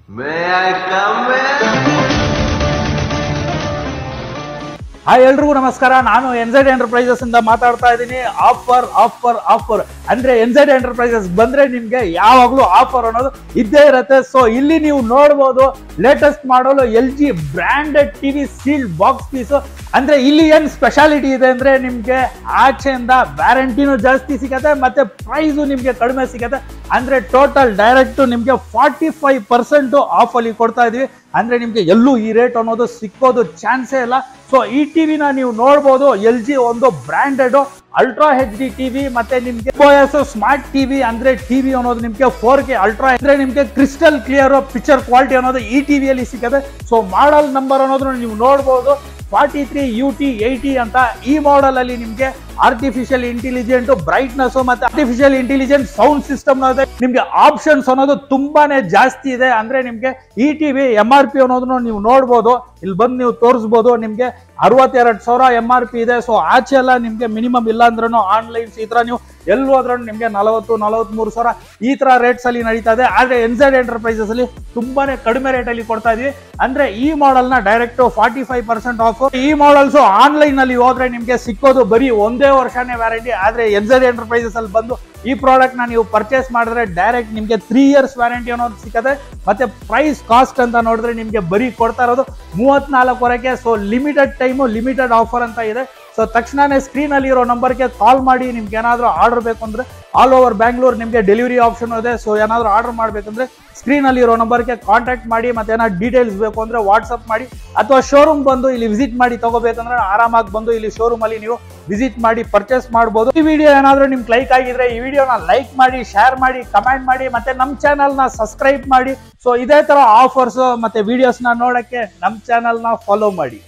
May I come in? Hi ಎಲ್ರಿಗೂ ನಮಸ್ಕಾರ. ನಾನು ಎನ್ಝೆಡ್ ಎಂಟರ್ಪ್ರೈಸಸ್ ಇಂದ ಮಾತಾಡ್ತಾ ಇದ್ದೀನಿ. ಆಫರ್ ಅಂದ್ರೆ ಎನ್ಝೆಡ್ ಎಂಟರ್ಪ್ರೈಸಸ್ ಬಂದ್ರೆ ನಿಮ್ಗೆ ಯಾವಾಗ್ಲೂ ಆಫರ್ ಅನ್ನೋದು ಇದ್ದೇ ಇರುತ್ತೆ. ಸೊ ಇಲ್ಲಿ ನೀವು ನೋಡ್ಬೋದು ಲೇಟೆಸ್ಟ್ ಮಾಡಲು LG branded TV sealed box piece. ಅಂದ್ರೆ ಇಲ್ಲಿ ಏನ್ ಸ್ಪೆಷಾಲಿಟಿ ಇದೆ ಅಂದ್ರೆ ನಿಮ್ಗೆ ಆಚೆಯಿಂದ ವ್ಯಾರಂಟಿನೂ ಜಾಸ್ತಿ ಸಿಗತ್ತೆ, ಮತ್ತೆ ಪ್ರೈಸು ನಿಮ್ಗೆ ಕಡಿಮೆ ಸಿಗತ್ತೆ. ಅಂದ್ರೆ ಟೋಟಲ್ ಡೈರೆಕ್ಟ್ ನಿಮ್ಗೆ 45% ಆಫ್ ಅಲ್ಲಿ ಕೊಡ್ತಾ ಇದೀವಿ. ಅಂದ್ರೆ ನಿಮ್ಗೆ ಎಲ್ಲೂ ಈ ರೇಟ್ ಅನ್ನೋದು ಸಿಕ್ಕೋದು ಚಾನ್ಸೇ ಇಲ್ಲ. ಸೊ ಈ ಟಿವಿನ ನೀವು ನೋಡ್ಬೋದು. LG ಒಂದು ಬ್ರಾಂಡೆಡ್ ಅಲ್ಟ್ರಾ HD ಟಿವಿ, ಮತ್ತೆ ನಿಮ್ಗೆ ಸ್ಮಾರ್ಟ್ ಟಿವಿ. ಅಂದ್ರೆ ಟಿವಿ ಅನ್ನೋದು ನಿಮ್ಗೆ 4K ಅಲ್ಟ್ರಾ ಅಂದ್ರೆ ನಿಮ್ಗೆ ಕ್ರಿಸ್ಟಲ್ ಕ್ಲಿಯರ್ ಪಿಕ್ಚರ್ ಕ್ವಾಲಿಟಿ ಅನ್ನೋದು ಈ ಟಿವಿಯಲ್ಲಿ ಸಿಗುತ್ತೆ. ಸೊ ಮಾಡಲ್ ನಂಬರ್ ಅನ್ನೋದನ್ನ ನೀವು ನೋಡ್ಬೋದು 43UT80 ಅಂತ. ಈ ಮಾಡೆಲ್ ಅಲ್ಲಿ ನಿಮ್ಗೆ ಆರ್ಟಿಫಿಷಿಯಲ್ ಇಂಟೆಲಿಜೆಂಟ್ ಬ್ರೈಟ್ನೆಸ್ ಮತ್ತೆ ಆರ್ಟಿಫಿಷಿಯಲ್ ಇಂಟೆಲಿಜೆಂಟ್ ಸೌಂಡ್ ಸಿಸ್ಟಮ್ ನಿಮ್ಗೆ ಆಪ್ಷನ್ಸ್ ಅನ್ನೋದು ತುಂಬಾನೇ ಜಾಸ್ತಿ ಇದೆ. ಅಂದ್ರೆ ನಿಮ್ಗೆ ಈ ಟಿವಿ MRP ಅನ್ನೋದನ್ನ ನೀವು ನೋಡ್ಬೋದು. ಇಲ್ಲಿ ಬಂದು ನೀವು ತೋರಿಸಬಹುದು. ನಿಮ್ಗೆ 62,000 MRP ಇದೆ. ಸೊ ಆಚೆ ಎಲ್ಲ ನಿಮ್ಗೆ ಮಿನಿಮಮ್ ಇಲ್ಲ ಅಂದ್ರೂ ಆನ್ಲೈನ್ಸ್ ಈ ತರ ನೀವು ಎಲ್ಲಿ ಹೋದ್ರೂ ನಿಮ್ಗೆ 40-43,000 ಈ ತರ ರೇಟ್ಸ್ ಅಲ್ಲಿ ನಡೀತಾ ಇದೆ. ಆದ್ರೆ ಎನ್ಝೆಡ್ ಎಂಟರ್ಪ್ರೈಸಸ್ ಅಲ್ಲಿ ತುಂಬಾನೇ ಕಡಿಮೆ ರೇಟ್ ಅಲ್ಲಿ ಕೊಡ್ತಾ ಇದೀವಿ. ಅಂದ್ರೆ ಈ ಮಾಡೆಲ್ ನ ಡೈರೆಕ್ಟ್ 45% ಆಫ್. ಈ ಮಾಡೆಲ್ಸ್ ಆನ್ಲೈನ್ ಅಲ್ಲಿ ಹೋದ್ರೆ ನಿಮ್ಗೆ ಸಿಕ್ಕೋದು ಬರೀ ಒಂದೇ ವರ್ಷನೇ ವ್ಯಾರಂಟಿ. ಆದ್ರೆ ಎನ್ಝೆಡ್ ಎಂಟರ್ಪ್ರೈಸಸ್ ಅಲ್ಲಿ ಬಂದು ಈ ಪ್ರಾಡಕ್ಟ್ ನ ನೀವು ಪರ್ಚೇಸ್ ಮಾಡಿದ್ರೆ ಡೈರೆಕ್ಟ್ ನಿಮ್ಗೆ 3 years ವ್ಯಾರಂಟಿ ಅನ್ನೋದು ಸಿಕ್ಕದೆ. ಮತ್ತೆ ಪ್ರೈಸ್ ಕಾಸ್ಟ್ ಅಂತ ನೋಡಿದ್ರೆ ನಿಮ್ಗೆ ಬರೀ ಕೊಡ್ತಾ ಇರೋದು 34,000. So limited time limited offer ಅಂತ ಇದೆ. ಸೊ ತಕ್ಷಣನೇ ಸ್ಕ್ರೀನ್ ಅಲ್ಲಿ ಇರೋ ನಂಬರ್ಗೆ ಕಾಲ್ ಮಾಡಿ. ನಿಮ್ಗೆ ಏನಾದ್ರೂ ಆರ್ಡರ್ ಬೇಕು ಅಂದ್ರೆ ಆಲ್ ಓವರ್ ಬ್ಯಾಂಗ್ಳೂರ್ ನಿಮ್ಗೆ ಡೆಲಿವರಿ ಆಪ್ಷನ್ ಇದೆ. ಸೊ ಏನಾದ್ರೂ ಆರ್ಡರ್ ಮಾಡ್ಬೇಕಂದ್ರೆ ಸ್ಕ್ರೀನ್ ಅಲ್ಲಿ ಇರೋ ನಂಬರ್ಗೆ ಕಾಂಟ್ಯಾಕ್ಟ್ ಮಾಡಿ. ಮತ್ತೆ ಏನಾದ್ರು ಡೀಟೇಲ್ಸ್ ಬೇಕು ಅಂದ್ರೆ ವಾಟ್ಸ್ಆಪ್ ಮಾಡಿ, ಅಥವಾ ಶೋರೂಮ್ ಬಂದು ಇಲ್ಲಿ ವಿಸಿಟ್ ಮಾಡಿ ತಗೋಬೇಕಂದ್ರೆ ಆರಾಮಾಗಿ ಬಂದು ಇಲ್ಲಿ ಶೋರೂಮ್ ಅಲ್ಲಿ ನೀವು ವಿಸಿಟ್ ಮಾಡಿ ಪರ್ಚೇಸ್ ಮಾಡಬಹುದು. ಈ ವಿಡಿಯೋ ಏನಾದ್ರೂ ನಿಮ್ಗೆ ಲೈಕ್ ಆಗಿದ್ರೆ ಈ ವಿಡಿಯೋನ ಲೈಕ್ ಮಾಡಿ, ಶೇರ್ ಮಾಡಿ, ಕಮೆಂಟ್ ಮಾಡಿ, ಮತ್ತೆ ನಮ್ಮ ಚಾನಲ್ ನ ಸಬ್ಸ್ಕ್ರೈಬ್ ಮಾಡಿ. ಸೊ ಇದೇ ತರ ಆಫರ್ಸ್ ಮತ್ತೆ ವಿಡಿಯೋಸ್ ನ ನೋಡಕ್ಕೆ ನಮ್ಮ ಚಾನಲ್ ನ ಫಾಲೋ ಮಾಡಿ.